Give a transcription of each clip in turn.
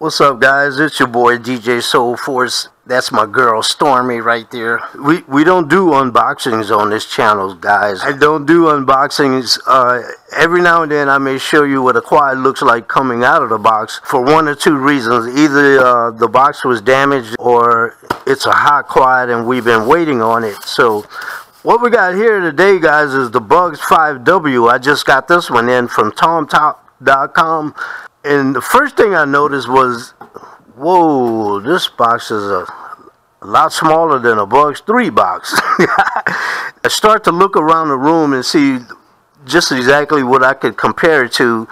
What's up, guys? It's your boy DJ Soul Force. That's my girl Stormy right there. We don't do unboxings on this channel, guys. I don't do unboxings. Every now and then I may show you what a quad looks like coming out of the box for one or two reasons. Either the box was damaged or it's a hot quad and we've been waiting on it. So what we got here today, guys, is the Bugs 5W. I just got this one in from TomTop.com. And the first thing I noticed was, whoa, this box is a lot smaller than a Bugs 3 box. I start to look around the room and see just exactly what I could compare it to.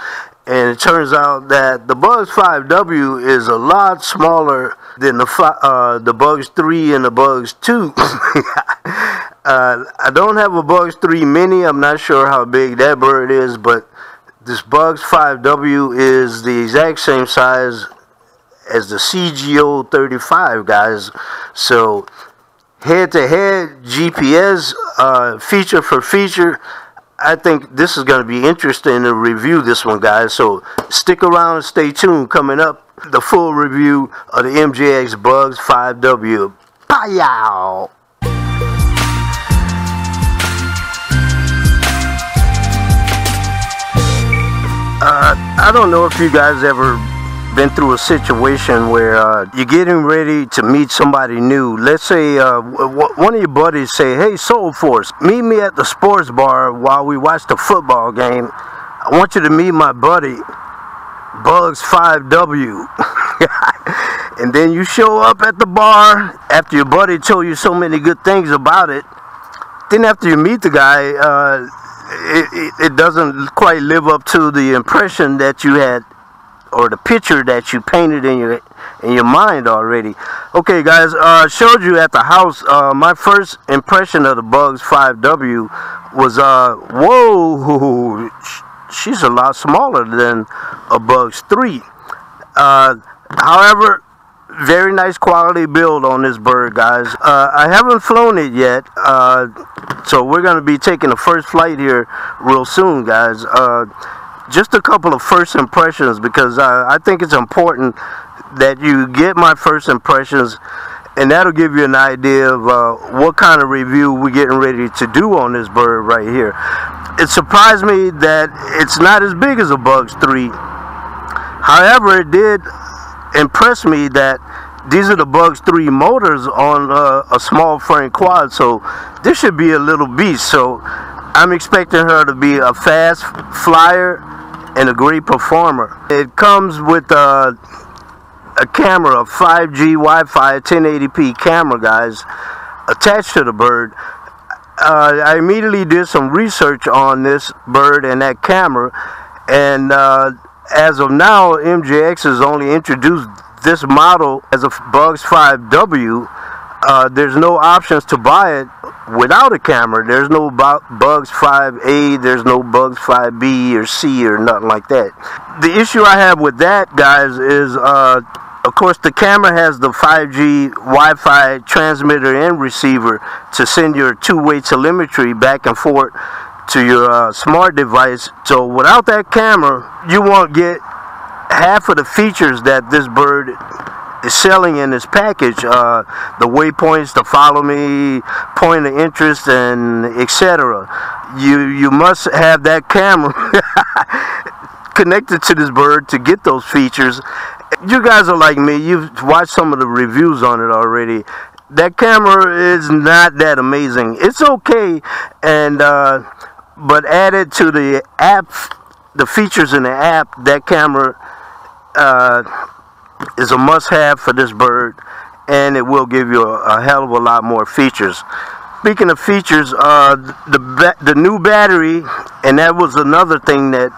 And it turns out that the Bugs 5W is a lot smaller than the Bugs 3 and the Bugs 2. I don't have a Bugs 3 Mini. I'm not sure how big that bird is, but this Bugs 5W is the exact same size as the CGO 35, guys. So head-to-head GPS, feature for feature, I think this is going to be interesting to review this one, guys. So stick around and stay tuned. Coming up, the full review of the MJX Bugs 5W. Pow! I don't know if you guys ever been through a situation where you're getting ready to meet somebody new. Let's say one of your buddies say, "Hey, Soul Force, meet me at the sports bar while we watch the football game. I want you to meet my buddy, Bugs 5W." And then you show up at the bar after your buddy told you so many good things about it. Then after you meet the guy, it doesn't quite live up to the impression that you had, or the picture that you painted in your mind already. Okay, guys, showed you at the house. My first impression of the Bugs 5W was, whoa, she's a lot smaller than a Bugs 3. However, very nice quality build on this bird, guys. I haven't flown it yet, so we're going to be taking the first flight here real soon, guys. Just a couple of first impressions, because I think it's important that you get my first impressions, and that'll give you an idea of what kind of review we're getting ready to do on this bird right here. It surprised me that it's not as big as a Bugs 3. However, it did impress me that these are the Bugs 3 motors on a small frame quad, so this should be a little beast. So I'm expecting her to be a fast flyer and a great performer. It comes with a camera, a 5G Wi-Fi 1080p camera, guys, attached to the bird. I immediately did some research on this bird and that camera, and as of now, MJX has only introduced this model as a Bugs 5W. There's no options to buy it without a camera. There's no Bugs 5A, there's no Bugs 5B or C or nothing like that. The issue I have with that, guys, is of course the camera has the 5G Wi-Fi transmitter and receiver to send your two-way telemetry back and forth to your smart device. So without that camera, you won't get half of the features that this bird is selling in this package. The waypoints, the follow me, point of interest, and etc. You must have that camera connected to this bird to get those features. You guys are like me, you've watched some of the reviews on it already. That camera is not that amazing. It's okay, and but added to the app, the features in the app, that camera is a must-have for this bird, and it will give you a hell of a lot more features. Speaking of features, the new battery, and that was another thing that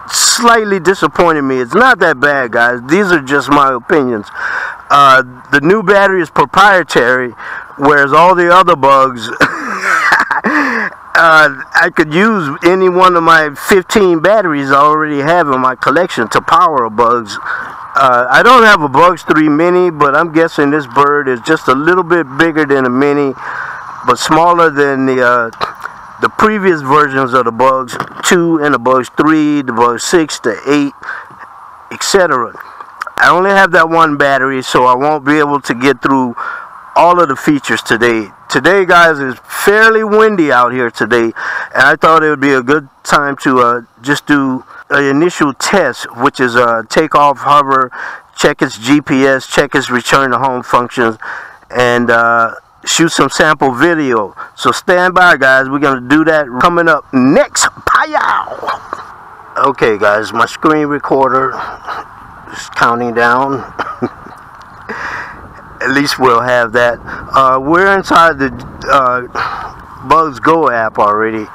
slightly disappointed me. It's not that bad, guys. These are just my opinions. The new battery is proprietary, whereas all the other Bugs I could use any one of my 15 batteries I already have in my collection to power a Bugs. I don't have a Bugs 3 Mini, but I'm guessing this bird is just a little bit bigger than a Mini, but smaller than the previous versions of the Bugs 2 and the Bugs 3, the Bugs 6, the 8, etc. I only have that one battery, so I won't be able to get through all of the features today. Today, guys, is fairly windy out here today, and I thought it would be a good time to just do an initial test, which is takeoff, hover, check its GPS, check its return to home functions, and shoot some sample video. So stand by, guys. We're gonna do that coming up next. Pow! Okay, guys, my screen recorder is counting down. At least we'll have that. We're inside the Bugs Go app already.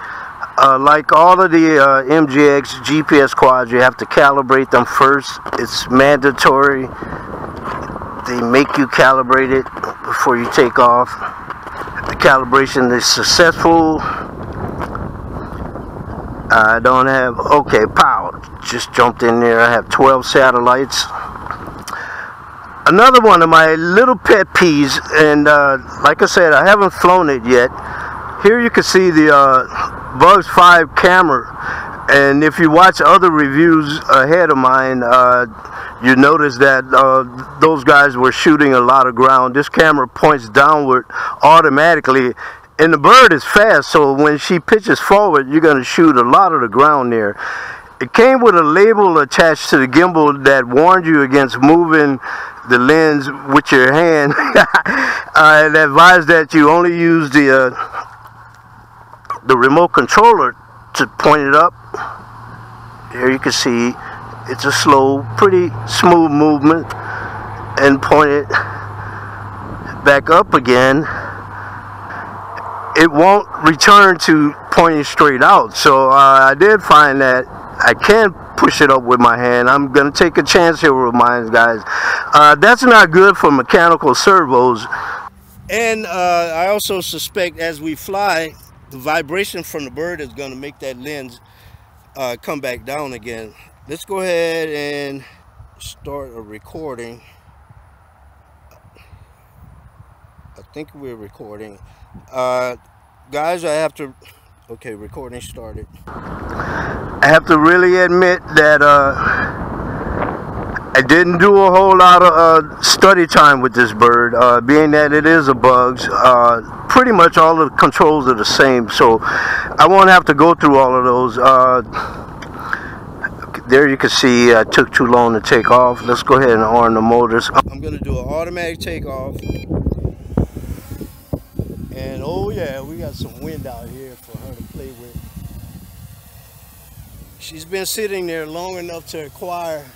Like all of the MGX GPS quads, you have to calibrate them first. It's mandatory. They make you calibrate it before you take off. The calibration is successful. I don't have, okay, pow, just jumped in there. I have 12 satellites. Another one of my little pet peeves, and like I said, I haven't flown it yet. Here you can see the Bugs 5 camera, and if you watch other reviews ahead of mine, you notice that those guys were shooting a lot of ground. This camera points downward automatically, and the bird is fast, so when she pitches forward, you're going to shoot a lot of the ground there. It came with a label attached to the gimbal that warned you against moving the lens with your hand. It advised that you only use the remote controller to point it up. Here you can see it's a slow, pretty smooth movement, and point it back up again. It won't return to pointing straight out. So I did find that I can push it up with my hand. I'm gonna take a chance here with mine, guys. That's not good for mechanical servos. And I also suspect as we fly, the vibration from the bird is gonna make that lens come back down again. Let's go ahead and start a recording. I think we're recording. Guys, I have to, okay, recording started. I have to really admit that I didn't do a whole lot of study time with this bird, being that it is a Bugs. Pretty much all of the controls are the same, so I won't have to go through all of those. There you can see it took too long to take off. Let's go ahead and arm the motors. I'm going to do an automatic takeoff. And oh yeah, we got some wind out here for her to play with. She's been sitting there long enough to acquire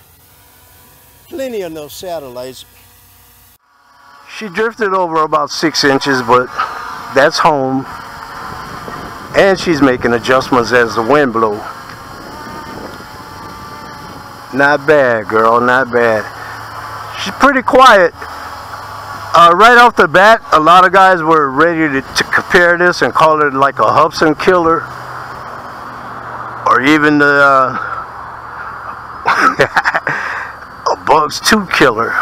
plenty of those satellites. She drifted over about 6 inches, but that's home. And she's making adjustments as the wind blows. Not bad, girl, not bad. She's pretty quiet. Right off the bat, a lot of guys were ready to compare this and call it like a Hubsan killer, or even the a Bugs 2 killer.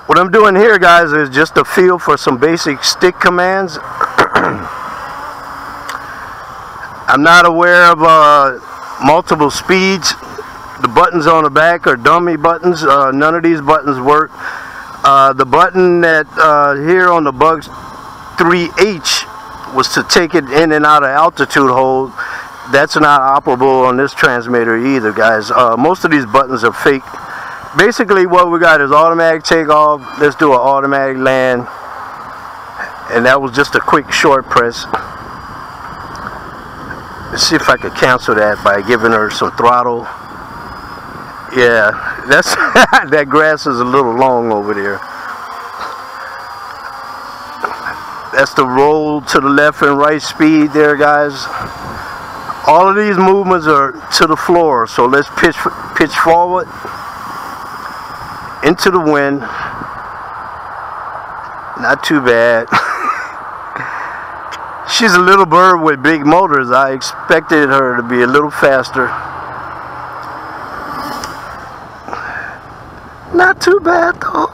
What I'm doing here, guys, is just a feel for some basic stick commands. I'm not aware of multiple speeds. The buttons on the back are dummy buttons. None of these buttons work. The button that here on the Bugs 3H was to take it in and out of altitude hold. That's not operable on this transmitter either, guys. Most of these buttons are fake. Basically what we got is automatic takeoff. Let's do an automatic land. And that was just a quick short press. Let's see if I could cancel that by giving her some throttle. Yeah, that's that grass is a little long over there. That's the roll to the left and right speed there, guys. All of these movements are to the floor, so let's pitch forward into the wind. Not too bad. She's a little bird with big motors. I expected her to be a little faster. Not too bad though.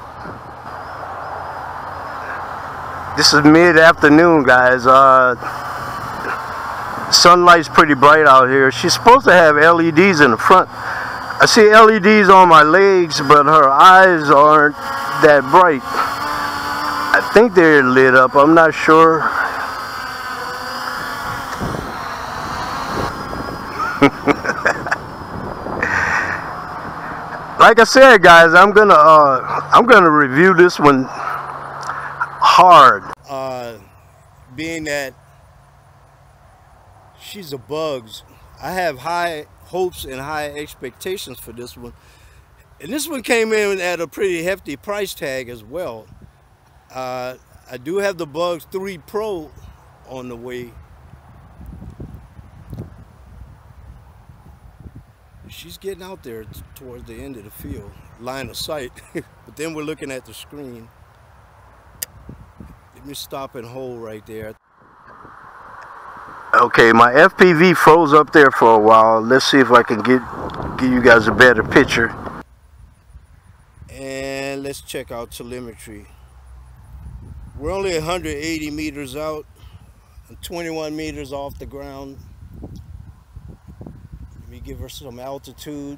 This is mid-afternoon, guys. Sunlight's pretty bright out here. She's supposed to have LEDs in the front, I see LEDs on my legs, but her eyes aren't that bright. I think they're lit up, I'm not sure. Like I said, guys, I'm gonna review this one hard. Being that she's a Bugs, I have high hopes and high expectations for this one, and this one came in at a pretty hefty price tag as well. I do have the Bugs 3 Pro on the way. She's getting out there towards the end of the field, line of sight, but then we're looking at the screen. Let me stop and hold right there. Okay, my FPV froze up there for a while. Let's see if I can give you guys a better picture. And let's check out telemetry. We're only 180 meters out, and 21 meters off the ground. Let me give her some altitude.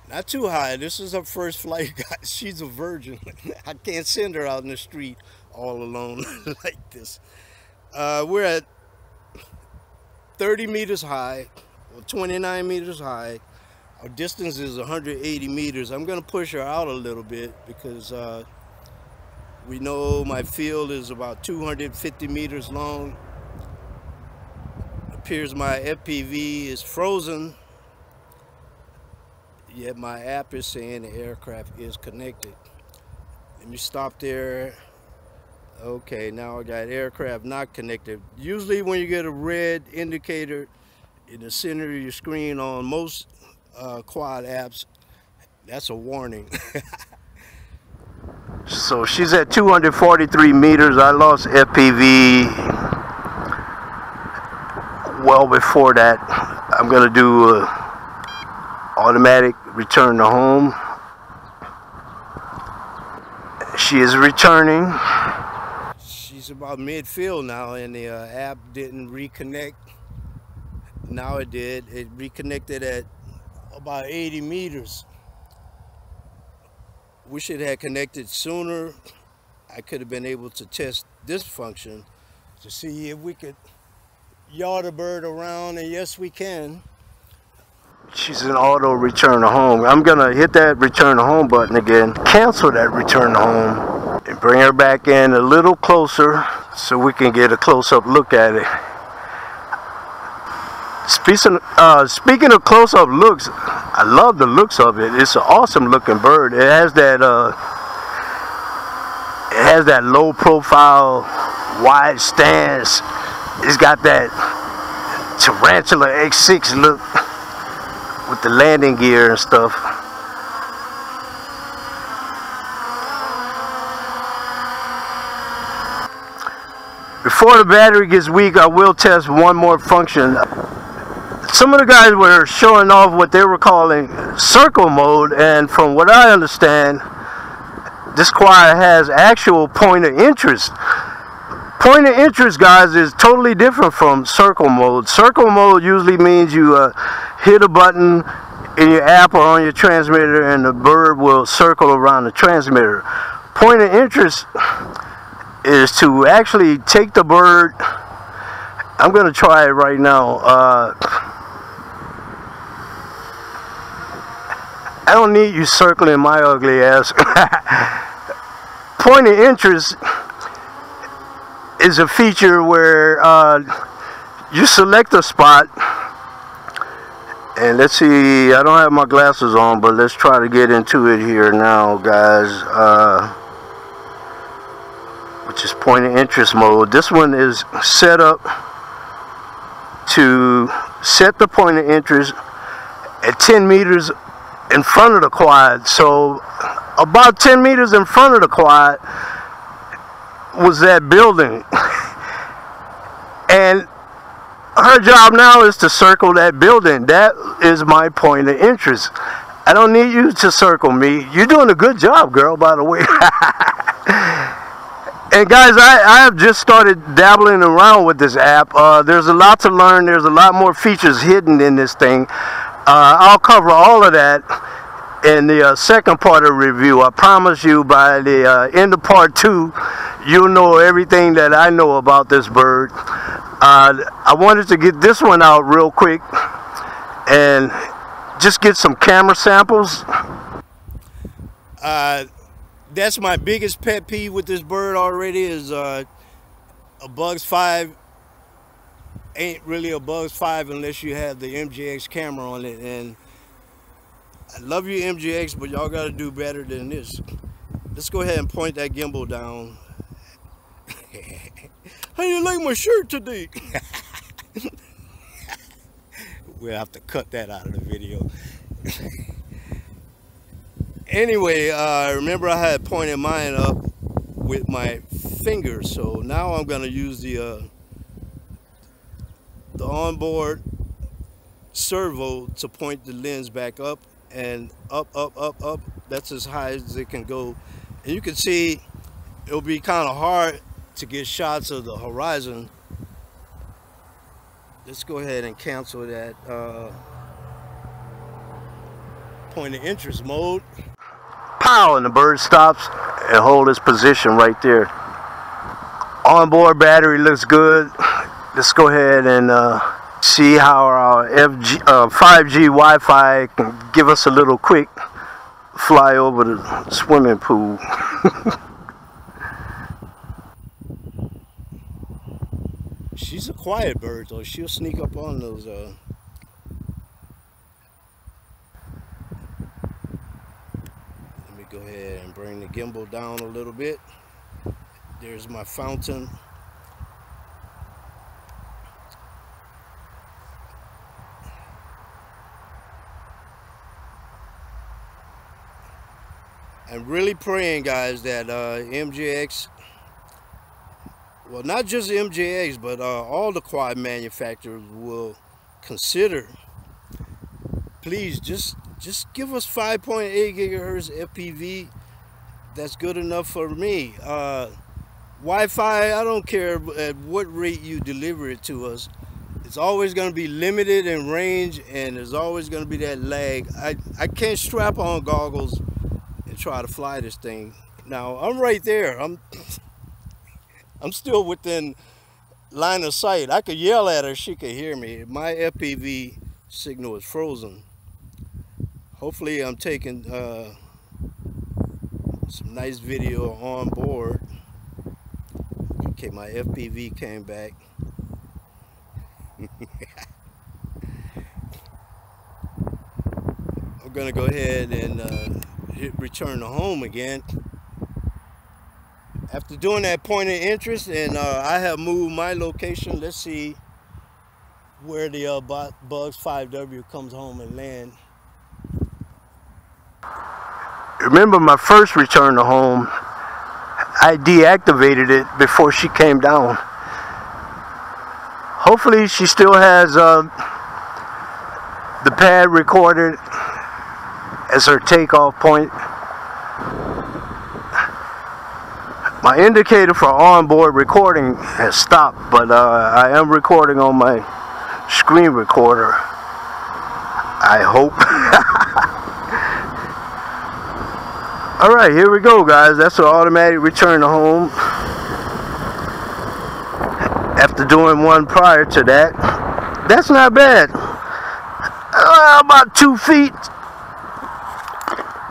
Not too high. This is her first flight, guys. She's a virgin. I can't send her out in the street all alone like this. We're at 30 meters high, or 29 meters high. Our distance is 180 meters. I'm going to push her out a little bit because we know my field is about 250 meters long. It appears my FPV is frozen, yet my app is saying the aircraft is connected. Let me stop there. Okay, now I got aircraft not connected. Usually when you get a red indicator in the center of your screen on most quad apps, that's a warning. So she's at 243 meters. I lost FPV well before that. I'm gonna do automatic return to home. She is returning. She's about midfield now, and the app didn't reconnect. Now it did. It reconnected at about 80 meters. Wish it had connected sooner. I could have been able to test this function to see if we could yaw the bird around, and yes, we can. She's an auto return to home. I'm gonna hit that return to home button again, cancel that return to home, and bring her back in a little closer so we can get a close-up look at it. Speaking of close-up looks, I love the looks of it. It's an awesome looking bird. It has that low profile, wide stance. It's got that Tarantula X6 look with the landing gear and stuff. Before the battery gets weak, I will test one more function. Some of the guys were showing off what they were calling circle mode, and from what I understand, this quad has actual point of interest. Point of interest, guys, is totally different from circle mode. Circle mode usually means you hit a button in your app or on your transmitter and the bird will circle around the transmitter. Point of interest is to actually take the bird. I'm going to try it right now. I don't need you circling my ugly ass. Point of interest is a feature where you select a spot, and let's see, I don't have my glasses on, but let's try to get into it here now, guys, which is point of interest mode. This one is set up to set the point of interest at 10 meters in front of the quad. So about 10 meters in front of the quad was that building, and her job now is to circle that building. That is my point of interest. I don't need you to circle me. You're doing a good job, girl, by the way. And guys, I have just started dabbling around with this app. There's a lot to learn. There's a lot more features hidden in this thing. I'll cover all of that in the second part of the review. I promise you by the end of part 2, you'll know everything that I know about this bird. I wanted to get this one out real quick and just get some camera samples. That's my biggest pet peeve with this bird already is a Bugs 5 ain't really a Bugs 5 unless you have the MJX camera on it. And I love you MJX, but y'all gotta do better than this. Let's go ahead and point that gimbal down. How you like my shirt today? We'll have to cut that out of the video. Anyway, remember I had pointed mine up with my finger, so now I'm going to use the onboard servo to point the lens back up and up. That's as high as it can go. And you can see it'll be kind of hard to get shots of the horizon. Let's go ahead and cancel that point of interest mode. Pow, and the bird stops and hold its position right there. Onboard battery looks good. Let's go ahead and see how our 5G Wi-Fi can give us a little quick fly over the swimming pool. She's a quiet bird though. She'll sneak up on those Go ahead and bring the gimbal down a little bit. There's my fountain. I'm really praying, guys, that MJX, well, not just MJX, but all the quad manufacturers will consider, please just give us 5.8 gigahertz FPV. That's good enough for me. Wi-Fi, I don't care at what rate you deliver it to us. It's always going to be limited in range, and there's always going to be that lag. I can't strap on goggles and try to fly this thing. Now, I'm right there. I'm still within line of sight. I could yell at her, she could hear me. My FPV signal is frozen. Hopefully I'm taking some nice video on board. Okay, my FPV came back. I'm gonna go ahead and return to home again. After doing that point of interest, and I have moved my location. Let's see where the Bugs 5W comes home and land. Remember my first return to home, I deactivated it before she came down. Hopefully she still has the pad recorded as her takeoff point. My indicator for onboard recording has stopped, but I am recording on my screen recorder, I hope. Alright, here we go, guys. That's an automatic return to home. After doing one prior to that. That's not bad. About 2 feet.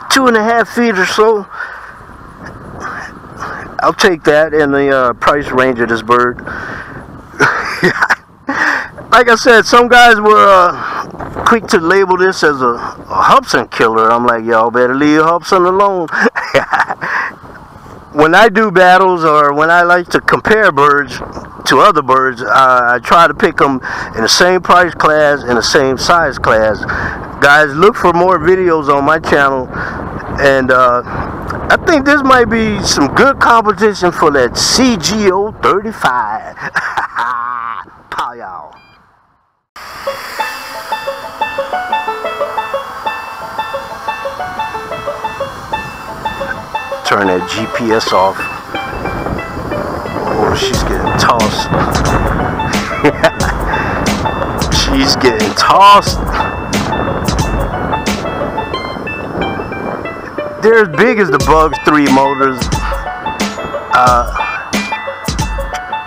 2.5 feet or so. I'll take that in the price range of this bird. Like I said, some guys were quick to label this as a Hubsan killer. I'm like, y'all better leave Hubsan alone. When I do battles, or when I like to compare birds to other birds, I try to pick them in the same price class and the same size class. Guys, look for more videos on my channel, and I think this might be some good competition for that CGO 35. Pow, y'all. Turn that GPS off. she's getting tossed. She's getting tossed. They're as big as the Bugs 3 motors.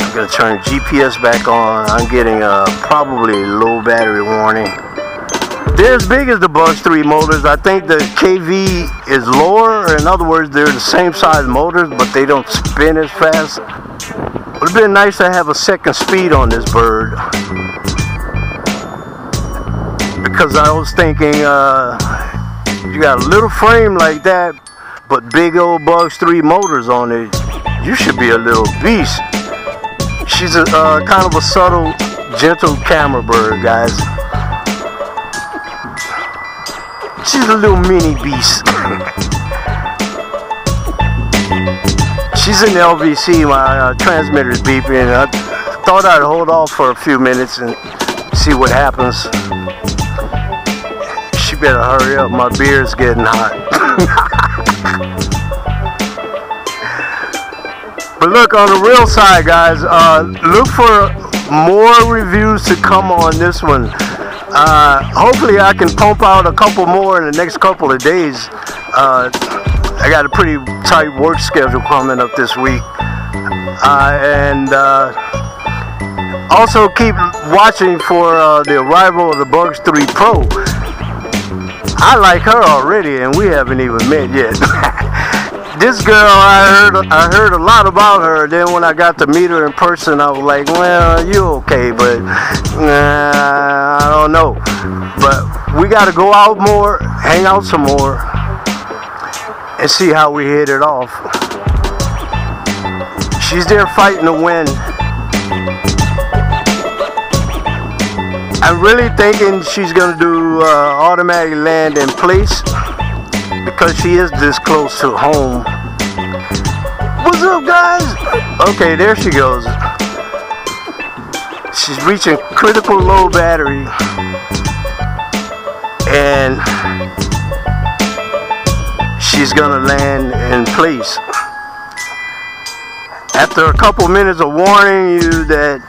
I'm gonna turn GPS back on. I'm getting probably low battery warning. They're as big as the Bugs 3 motors. I think the KV is lower. In other words, they're the same size motors, but they don't spin as fast. It would have been nice to have a second speed on this bird, because I was thinking you got a little frame like that, but big old Bugs 3 motors on it, you should be a little beast. She's a kind of a subtle, gentle camera bird, guys. She's a little mini beast. She's in LVC. My transmitter's beeping. I thought I'd hold off for a few minutes and see what happens. She better hurry up. My beer's getting hot. But look, on the real side, guys, look for more reviews to come on this one. Hopefully I can pump out a couple more in the next couple of days. I got a pretty tight work schedule coming up this week. And also keep watching for the arrival of the Bugs 3 Pro. I like her already, and we haven't even met yet. This girl, I heard a lot about her. Then when I got to meet her in person, I was like, well, you okay, but I don't know. But we got to go out more, hang out some more, and see how we hit it off. She's there fighting the wind. I'm really thinking she's gonna do automatic land in place, because she is this close to home. What's up, guys? Okay, there she goes. She's reaching critical low battery, and she's gonna land in place. After a couple minutes of warning you that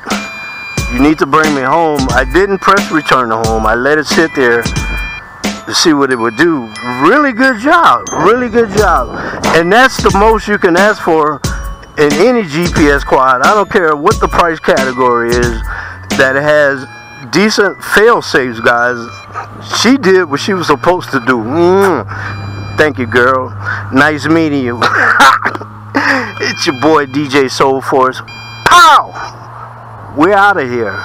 you need to bring me home, I didn't press return to home. I let it sit there to see what it would do. Really good job. Really good job. And that's the most you can ask for in any GPS quad. I don't care what the price category is, that has decent fail-safes, guys. She did what she was supposed to do. Thank you, girl. Nice meeting you. It's your boy DJ Soul Force. Pow! We're out of here.